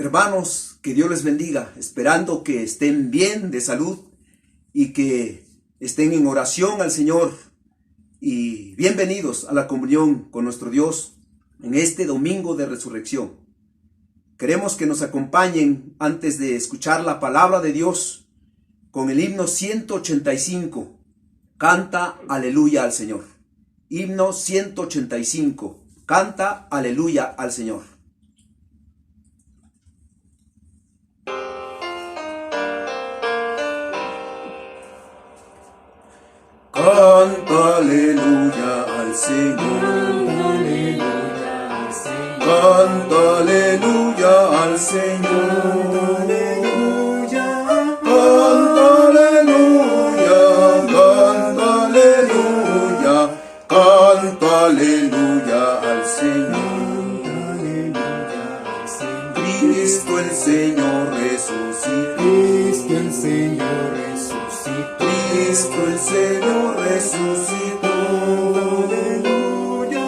Hermanos, que Dios les bendiga, esperando que estén bien de salud y que estén en oración al Señor. Y bienvenidos a la comunión con nuestro Dios en este domingo de resurrección. Queremos que nos acompañen antes de escuchar la palabra de Dios con el himno 185. Canta aleluya al Señor. Himno 185. Canta aleluya al Señor. Canta aleluya al Señor. Canta aleluya al Señor. Canta aleluya, canta aleluya, canta aleluya al Señor. Cristo el Señor resucitó. Cristo el Señor resucitó. Cristo el Señor resucitó. Aleluya.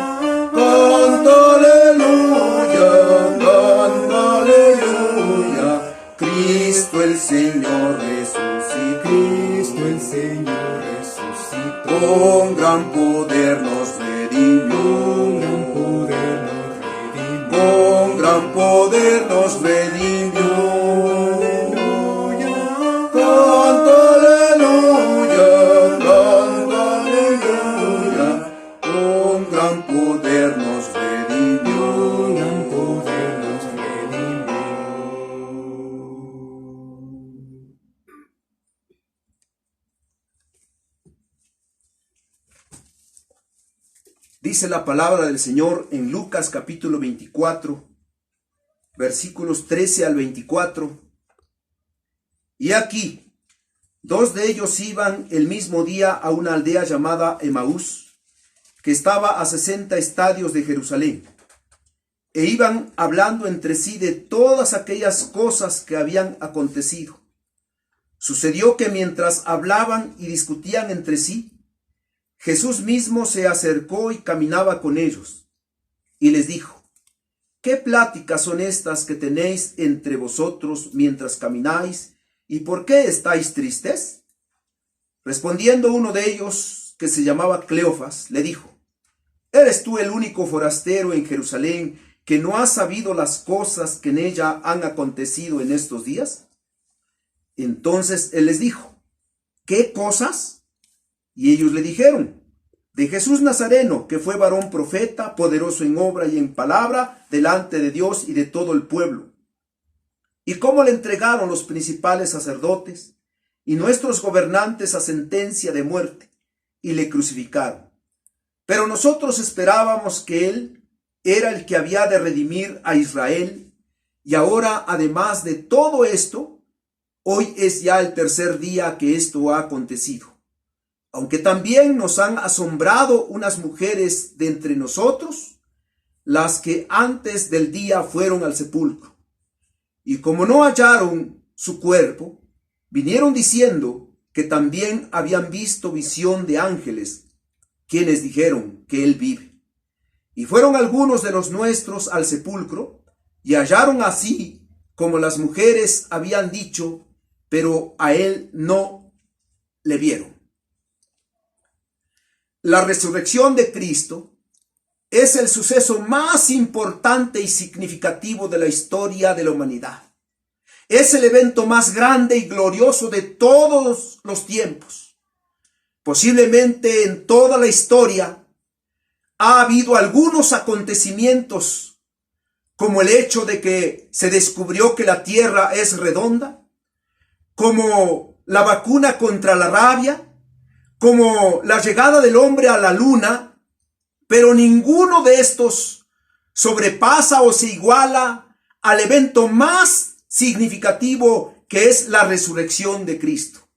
Canta aleluya, canta aleluya. Cristo el Señor resucitó. Cristo el Señor resucitó. Con gran poder nos redimió. Con gran poder nos redimió. Con gran poder nos redimió. Aleluya. Canta aleluya, canta aleluya. Con gran poder nos redimió. Con gran poder nos redimió. Dice la palabra del Señor en Lucas capítulo 24, versículos 13 al 24. Y aquí, dos de ellos iban el mismo día a una aldea llamada Emaús, que estaba a 60 estadios de Jerusalén, e iban hablando entre sí de todas aquellas cosas que habían acontecido. Sucedió que mientras hablaban y discutían entre sí, Jesús mismo se acercó y caminaba con ellos, y les dijo: ¿Qué pláticas son estas que tenéis entre vosotros mientras camináis? ¿Y por qué estáis tristes? Respondiendo uno de ellos, que se llamaba Cleofas, le dijo: ¿Eres tú el único forastero en Jerusalén que no ha sabido las cosas que en ella han acontecido en estos días? Entonces él les dijo: ¿Qué cosas? Y ellos le dijeron: de Jesús Nazareno, que fue varón profeta, poderoso en obra y en palabra, delante de Dios y de todo el pueblo. Y cómo le entregaron los principales sacerdotes y nuestros gobernantes a sentencia de muerte, y le crucificaron. Pero nosotros esperábamos que él era el que había de redimir a Israel, y ahora, además de todo esto, hoy es ya el tercer día que esto ha acontecido. Aunque también nos han asombrado unas mujeres de entre nosotros, las que antes del día fueron al sepulcro. Y como no hallaron su cuerpo, vinieron diciendo que también habían visto visión de ángeles, quienes dijeron que él vive. Y fueron algunos de los nuestros al sepulcro, y hallaron así como las mujeres habían dicho, pero a él no le vieron. La resurrección de Cristo es el suceso más importante y significativo de la historia de la humanidad. Es el evento más grande y glorioso de todos los tiempos. Posiblemente en toda la historia ha habido algunos acontecimientos, como el hecho de que se descubrió que la tierra es redonda, como la vacuna contra la rabia, como la llegada del hombre a la luna, pero ninguno de estos sobrepasa o se iguala al evento más significativo, que es la resurrección de Cristo.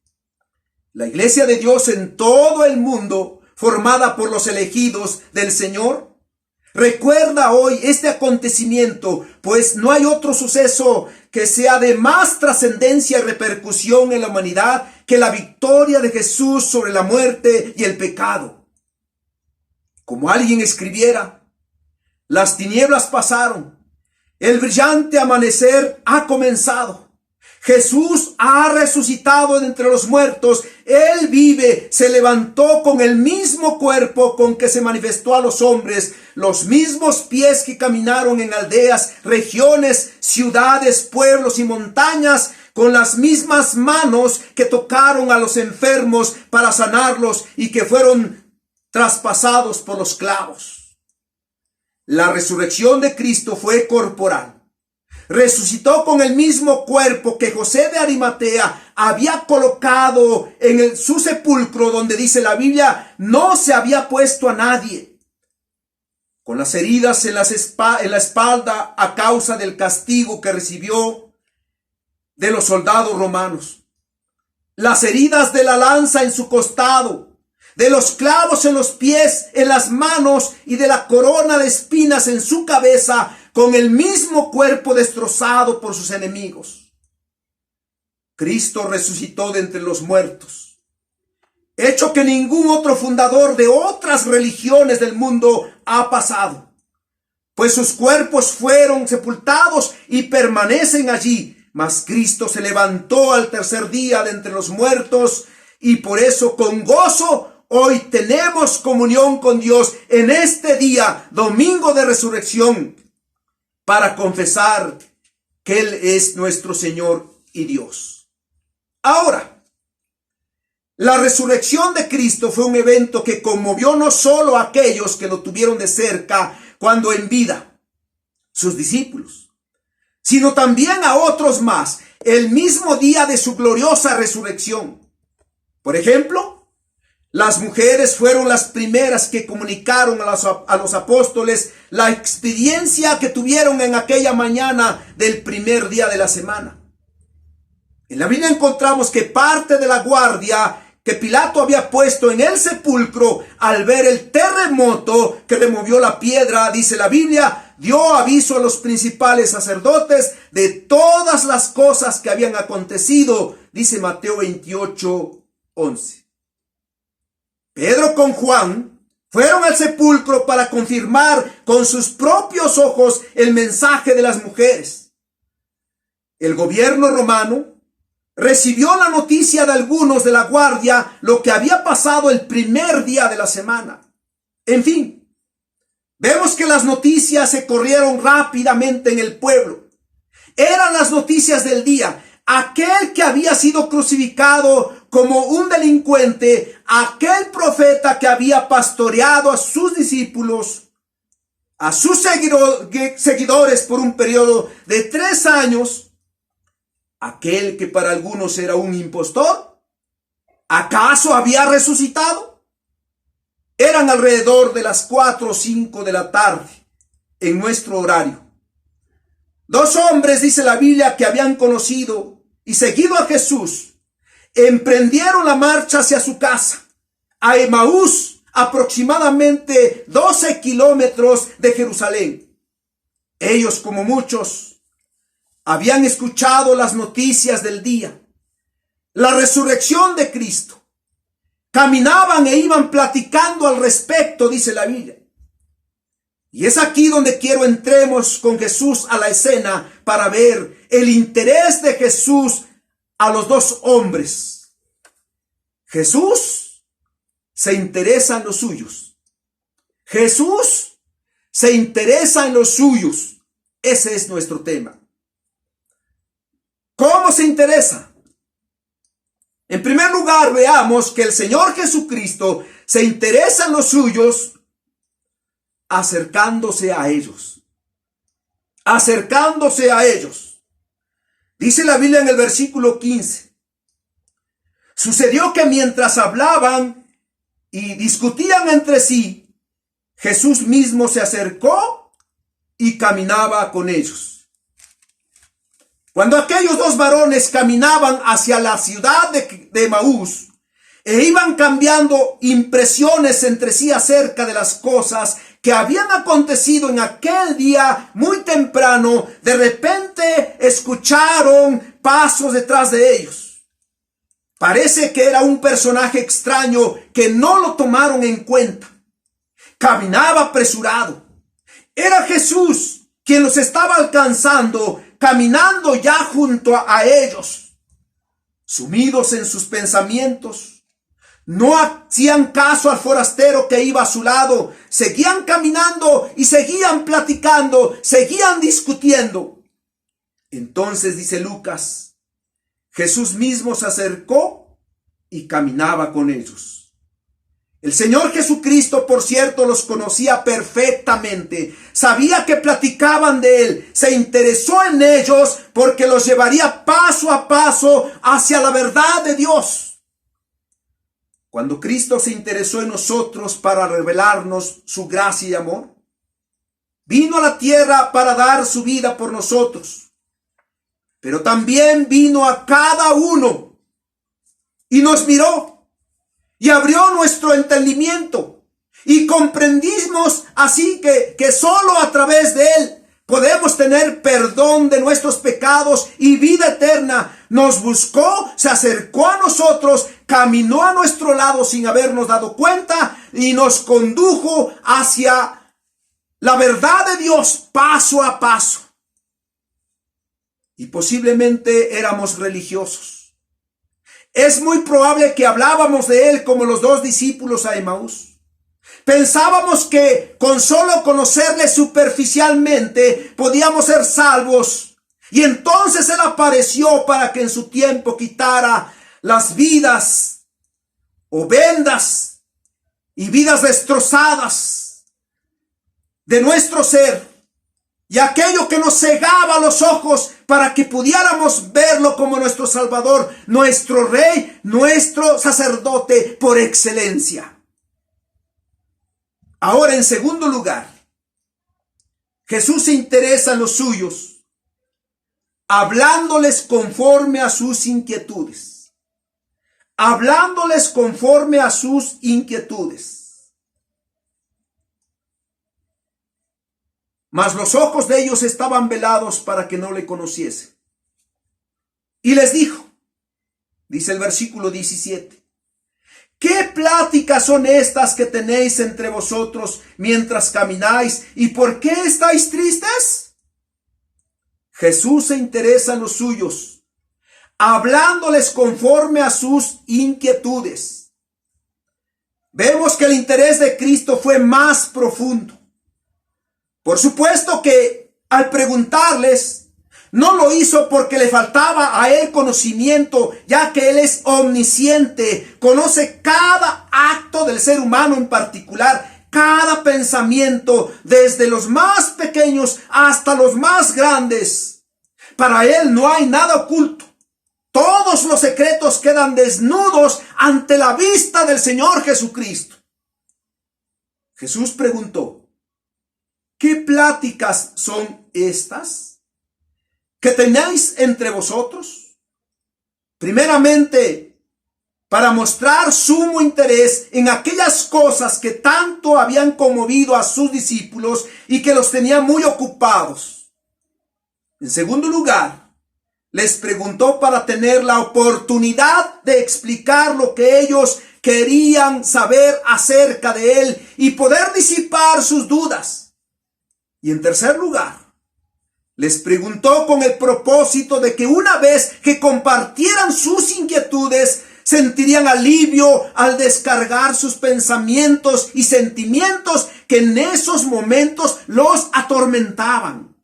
La iglesia de Dios en todo el mundo, formada por los elegidos del Señor, recuerda hoy este acontecimiento, pues no hay otro suceso que sea de más trascendencia y repercusión en la humanidad que la victoria de Jesús sobre la muerte y el pecado. Como alguien escribiera: las tinieblas pasaron El brillante amanecer ha comenzado. Jesús ha resucitado de entre los muertos. Él vive, se levantó con el mismo cuerpo con que se manifestó a los hombres, los mismos pies que caminaron en aldeas, regiones, ciudades, pueblos y montañas, con las mismas manos que tocaron a los enfermos para sanarlos y que fueron traspasados por los clavos. La resurrección de Cristo fue corporal. Resucitó con el mismo cuerpo que José de Arimatea había colocado en su sepulcro, donde dice la Biblia, no se había puesto a nadie. Con las heridas en la espalda a causa del castigo que recibió de los soldados romanos. Las heridas de la lanza en su costado, de los clavos en los pies, en las manos y de la corona de espinas en su cabeza, con el mismo cuerpo destrozado por sus enemigos. Cristo resucitó de entre los muertos, hecho que ningún otro fundador de otras religiones del mundo ha pasado, pues sus cuerpos fueron sepultados y permanecen allí, mas Cristo se levantó al tercer día de entre los muertos y por eso con gozo hoy tenemos comunión con Dios en este día, domingo de resurrección, para confesar que Él es nuestro Señor y Dios. Ahora, la resurrección de Cristo fue un evento que conmovió no solo a aquellos que lo tuvieron de cerca cuando en vida, sus discípulos, sino también a otros más, el mismo día de su gloriosa resurrección. Por ejemplo, las mujeres fueron las primeras que comunicaron a los apóstoles la experiencia que tuvieron en aquella mañana del primer día de la semana. En la Biblia encontramos que parte de la guardia que Pilato había puesto en el sepulcro al ver el terremoto que removió la piedra, dice la Biblia, dio aviso a los principales sacerdotes de todas las cosas que habían acontecido, dice Mateo 28:11. Pedro con Juan fueron al sepulcro para confirmar con sus propios ojos el mensaje de las mujeres. El gobierno romano recibió la noticia de algunos de la guardia lo que había pasado el primer día de la semana. En fin, vemos que las noticias se corrieron rápidamente en el pueblo. Eran las noticias del día. Aquel que había sido crucificado como un delincuente, aquel profeta que había pastoreado a sus discípulos, a sus seguidores por un periodo de 3 años, aquel que para algunos era un impostor, ¿acaso había resucitado? Eran alrededor de las 4 o 5 de la tarde en nuestro horario. 2 hombres, dice la Biblia, que habían conocido y seguido a Jesús, emprendieron la marcha hacia su casa, a Emaús, aproximadamente 12 kilómetros de Jerusalén. Ellos, como muchos, habían escuchado las noticias del día, la resurrección de Cristo. Caminaban e iban platicando al respecto, dice la Biblia. Y es aquí donde quiero entremos con Jesús a la escena para ver el interés de Jesús a los 2 hombres. Jesús se interesa en los suyos. Jesús se interesa en los suyos. Ese es nuestro tema. ¿Cómo se interesa? En primer lugar, veamos que el Señor Jesucristo se interesa en los suyos acercándose a ellos. Acercándose a ellos. Dice la Biblia en el versículo 15. Sucedió que mientras hablaban y discutían entre sí, Jesús mismo se acercó y caminaba con ellos. Cuando aquellos 2 varones caminaban hacia la ciudad de Emaús e iban cambiando impresiones entre sí acerca de las cosas que habían acontecido en aquel día muy temprano, de repente escucharon pasos detrás de ellos. Parece que era un personaje extraño que no lo tomaron en cuenta. Caminaba apresurado. Era Jesús, quien los estaba alcanzando, caminando ya junto a ellos, sumidos en sus pensamientos. No hacían caso al forastero que iba a su lado. Seguían caminando y seguían platicando, seguían discutiendo. Entonces, dice Lucas, Jesús mismo se acercó y caminaba con ellos. El Señor Jesucristo, por cierto, los conocía perfectamente. Sabía que platicaban de Él. Se interesó en ellos porque los llevaría paso a paso hacia la verdad de Dios. Cuando Cristo se interesó en nosotros para revelarnos su gracia y amor, vino a la tierra para dar su vida por nosotros, pero también vino a cada uno y nos miró y abrió nuestro entendimiento y comprendimos así que solo a través de Él podemos tener perdón de nuestros pecados y vida eterna. Nos buscó, se acercó a nosotros, caminó a nuestro lado sin habernos dado cuenta y nos condujo hacia la verdad de Dios paso a paso. Y posiblemente éramos religiosos. Es muy probable que hablábamos de Él como los dos discípulos a Emaús. Pensábamos que con solo conocerle superficialmente podíamos ser salvos. Y entonces Él apareció para que en su tiempo quitara las vidas o vendas y vidas destrozadas de nuestro ser. Y aquello que nos cegaba los ojos para que pudiéramos verlo como nuestro Salvador, nuestro Rey, nuestro sacerdote por excelencia. Ahora, en segundo lugar, Jesús se interesa en los suyos, hablándoles conforme a sus inquietudes. Hablándoles conforme a sus inquietudes. Mas los ojos de ellos estaban velados para que no le conociesen. Y les dijo, dice el versículo 17, ¿qué pláticas son estas que tenéis entre vosotros mientras camináis? ¿Y por qué estáis tristes? Jesús se interesa en los suyos, hablándoles conforme a sus inquietudes. Vemos que el interés de Cristo fue más profundo. Por supuesto que al preguntarles, no lo hizo porque le faltaba a Él conocimiento, ya que Él es omnisciente, conoce cada acto del ser humano en particular, cada pensamiento, desde los más pequeños hasta los más grandes. Para Él no hay nada oculto. Todos los secretos quedan desnudos ante la vista del Señor Jesucristo. Jesús preguntó, ¿qué pláticas son estas que tenéis entre vosotros? Primeramente, para mostrar sumo interés en aquellas cosas que tanto habían conmovido a sus discípulos y que los tenían muy ocupados. En segundo lugar, les preguntó para tener la oportunidad de explicar lo que ellos querían saber acerca de Él y poder disipar sus dudas. Y en tercer lugar, les preguntó con el propósito de que una vez que compartieran sus inquietudes, sentirían alivio al descargar sus pensamientos y sentimientos que en esos momentos los atormentaban.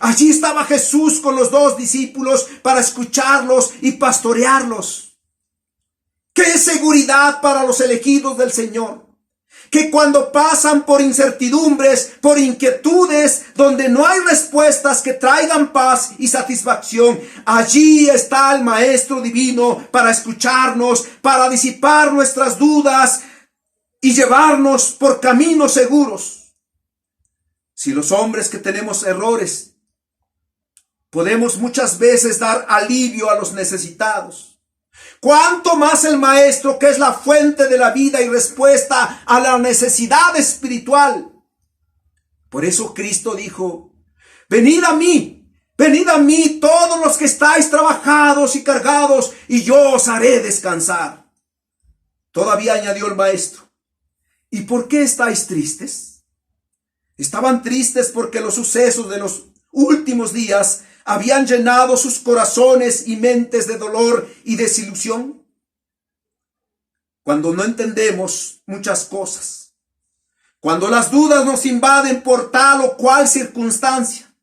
Allí estaba Jesús con los dos discípulos para escucharlos y pastorearlos. ¡Qué seguridad para los elegidos del Señor! Que cuando pasan por incertidumbres, por inquietudes, donde no hay respuestas que traigan paz y satisfacción, allí está el Maestro Divino para escucharnos, para disipar nuestras dudas y llevarnos por caminos seguros. Si los hombres que tenemos errores, podemos muchas veces dar alivio a los necesitados, ¿cuánto más el Maestro, que es la fuente de la vida y respuesta a la necesidad espiritual? Por eso Cristo dijo, venid a mí todos los que estáis trabajados y cargados, y yo os haré descansar. Todavía añadió el Maestro, ¿y por qué estáis tristes? Estaban tristes porque los sucesos de los últimos días habían llenado sus corazones y mentes de dolor y desilusión. Cuando no entendemos muchas cosas, cuando las dudas nos invaden por tal o cual circunstancia,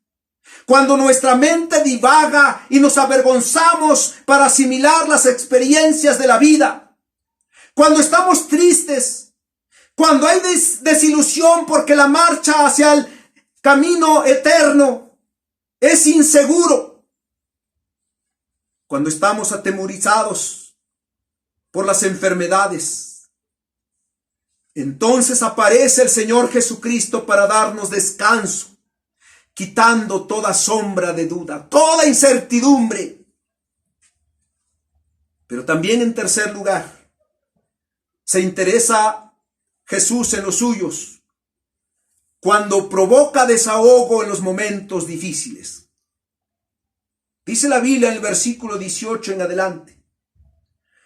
cuando nuestra mente divaga y nos avergonzamos para asimilar las experiencias de la vida, cuando estamos tristes, cuando hay desilusión porque la marcha hacia el camino eterno es inseguro, cuando estamos atemorizados por las enfermedades, entonces aparece el Señor Jesucristo para darnos descanso, quitando toda sombra de duda, toda incertidumbre. Pero también, en tercer lugar, se interesa Jesús en los suyos cuando provoca desahogo en los momentos difíciles. Dice la Biblia en el versículo 18 en adelante: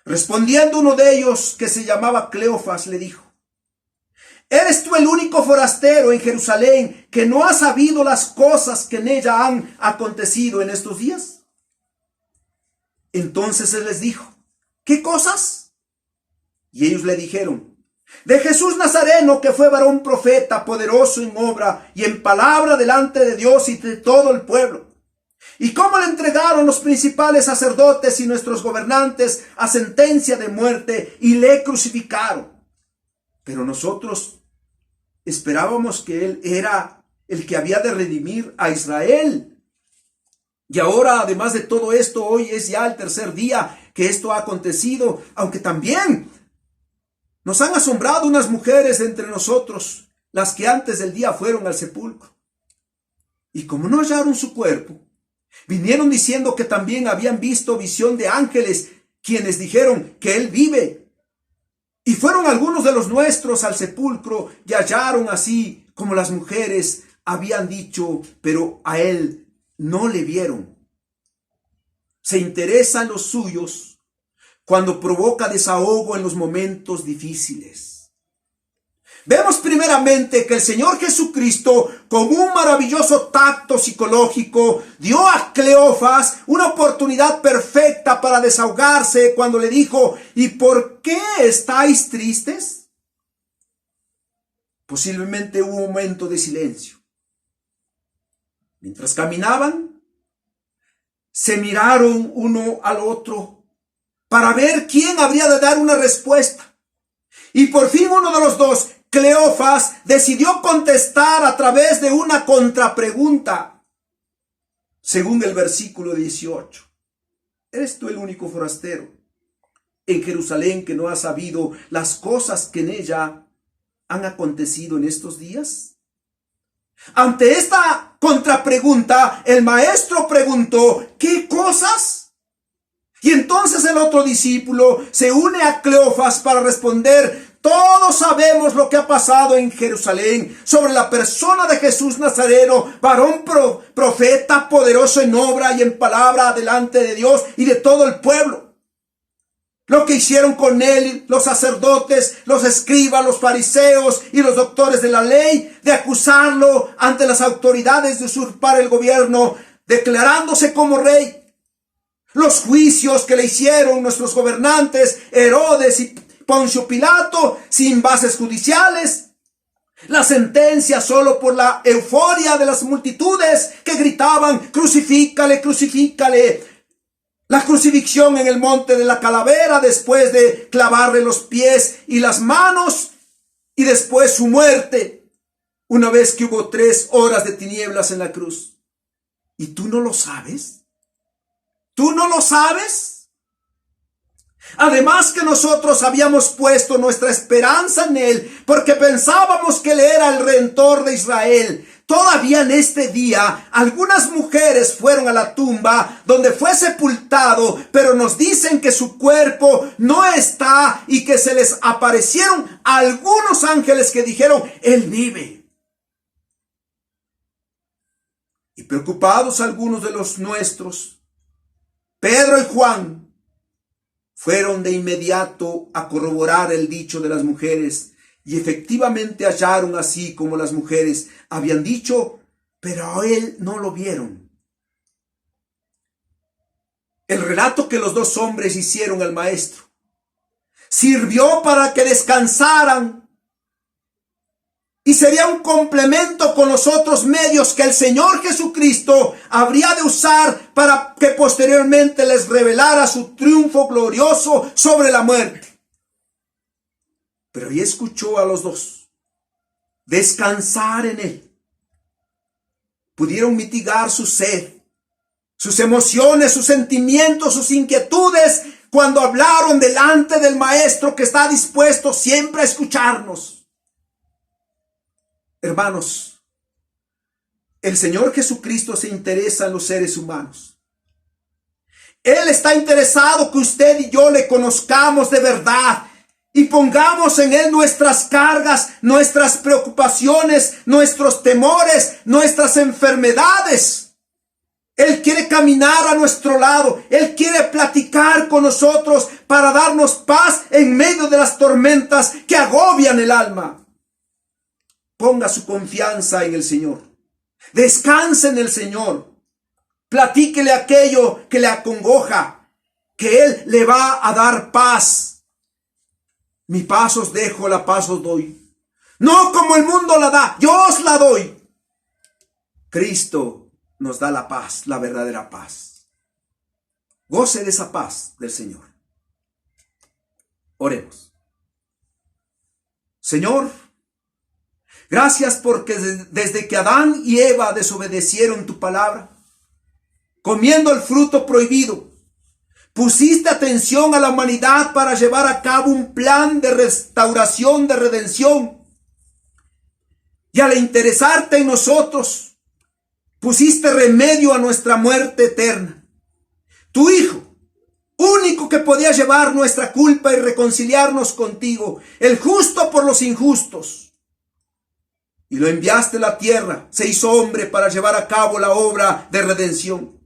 respondiendo uno de ellos, que se llamaba Cleofas, le dijo: ¿eres tú el único forastero en Jerusalén que no ha sabido las cosas que en ella han acontecido en estos días? Entonces él les dijo: ¿qué cosas? Y ellos le dijeron: de Jesús Nazareno, que fue varón profeta, poderoso en obra y en palabra delante de Dios y de todo el pueblo. Y cómo le entregaron los principales sacerdotes y nuestros gobernantes a sentencia de muerte y le crucificaron. Pero nosotros esperábamos que él era el que había de redimir a Israel. Y ahora, además de todo esto, hoy es ya el tercer día que esto ha acontecido, aunque también nos han asombrado unas mujeres entre nosotros, las que antes del día fueron al sepulcro. Y como no hallaron su cuerpo, vinieron diciendo que también habían visto visión de ángeles, quienes dijeron que él vive. Y fueron algunos de los nuestros al sepulcro y hallaron así como las mujeres habían dicho, pero a él no le vieron. Se interesan los suyos cuando provoca desahogo en los momentos difíciles. Vemos primeramente que el Señor Jesucristo, con un maravilloso tacto psicológico, dio a Cleofas una oportunidad perfecta para desahogarse cuando le dijo: ¿y por qué estáis tristes? Posiblemente hubo un momento de silencio. Mientras caminaban, se miraron uno al otro para ver quién habría de dar una respuesta. Y por fin uno de los dos, Cleofas, decidió contestar a través de una contrapregunta. Según el versículo 18. ¿Eres tú el único forastero en Jerusalén que no ha sabido las cosas que en ella han acontecido en estos días? Ante esta contrapregunta, el maestro preguntó: ¿qué cosas? Y entonces el otro discípulo se une a Cleofas para responder: todos sabemos lo que ha pasado en Jerusalén sobre la persona de Jesús Nazareno, varón profeta, poderoso en obra y en palabra delante de Dios y de todo el pueblo. Lo que hicieron con él los sacerdotes, los escribas, los fariseos y los doctores de la ley, de acusarlo ante las autoridades, de usurpar el gobierno, declarándose como rey. Los juicios que le hicieron nuestros gobernantes, Herodes y Poncio Pilato, sin bases judiciales. La sentencia solo por la euforia de las multitudes que gritaban: crucifícale, crucifícale. La crucifixión en el monte de la calavera, después de clavarle los pies y las manos, y después su muerte, una vez que hubo 3 horas de tinieblas en la cruz. ¿Y tú no lo sabes? ¿Tú no lo sabes? Además que nosotros habíamos puesto nuestra esperanza en él porque pensábamos que él era el Redentor de Israel. Todavía en este día, algunas mujeres fueron a la tumba donde fue sepultado, pero nos dicen que su cuerpo no está y que se les aparecieron algunos ángeles que dijeron: él vive. Y preocupados algunos de los nuestros, Pedro y Juan fueron de inmediato a corroborar el dicho de las mujeres Y efectivamente hallaron así como las mujeres habían dicho, pero a él no lo vieron. El relato que los dos hombres hicieron al maestro sirvió para que descansaran y sería un complemento con los otros medios que el Señor Jesucristo habría de usar para que posteriormente les revelara su triunfo glorioso sobre la muerte. Pero ahí escuchó a los dos descansar en él. Pudieron mitigar su sed, sus emociones, sus sentimientos, sus inquietudes, cuando hablaron delante del Maestro que está dispuesto siempre a escucharnos. Hermanos, el Señor Jesucristo se interesa en los seres humanos. Él está interesado que usted y yo le conozcamos de verdad y pongamos en Él nuestras cargas, nuestras preocupaciones, nuestros temores, nuestras enfermedades. Él quiere caminar a nuestro lado. Él quiere platicar con nosotros para darnos paz en medio de las tormentas que agobian el alma. Ponga su confianza en el Señor. Descanse en el Señor. Platíquele aquello que le acongoja, que Él le va a dar paz. Mi paz os dejo, la paz os doy. No como el mundo la da, yo os la doy. Cristo nos da la paz, la verdadera paz. Goce de esa paz del Señor. Oremos. Señor, gracias porque desde que Adán y Eva desobedecieron tu palabra, comiendo el fruto prohibido, pusiste atención a la humanidad para llevar a cabo un plan de restauración, de redención. Y al interesarte en nosotros, pusiste remedio a nuestra muerte eterna. Tu Hijo, único que podía llevar nuestra culpa y reconciliarnos contigo, el justo por los injustos. Y lo enviaste a la tierra, se hizo hombre para llevar a cabo la obra de redención.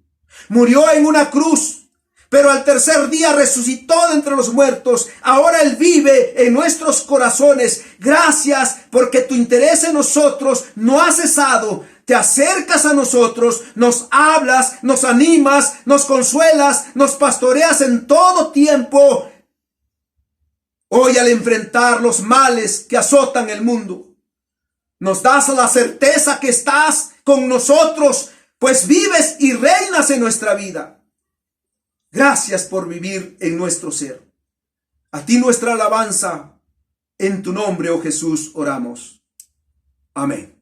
Murió en una cruz, pero al tercer día resucitó de entre los muertos. Ahora Él vive en nuestros corazones. Gracias porque tu interés en nosotros no ha cesado. Te acercas a nosotros, nos hablas, nos animas, nos consuelas, nos pastoreas en todo tiempo. Hoy al enfrentar los males que azotan el mundo, nos das la certeza que estás con nosotros, pues vives y reinas en nuestra vida. Gracias por vivir en nuestro ser. A ti nuestra alabanza. En tu nombre, oh Jesús, oramos. Amén.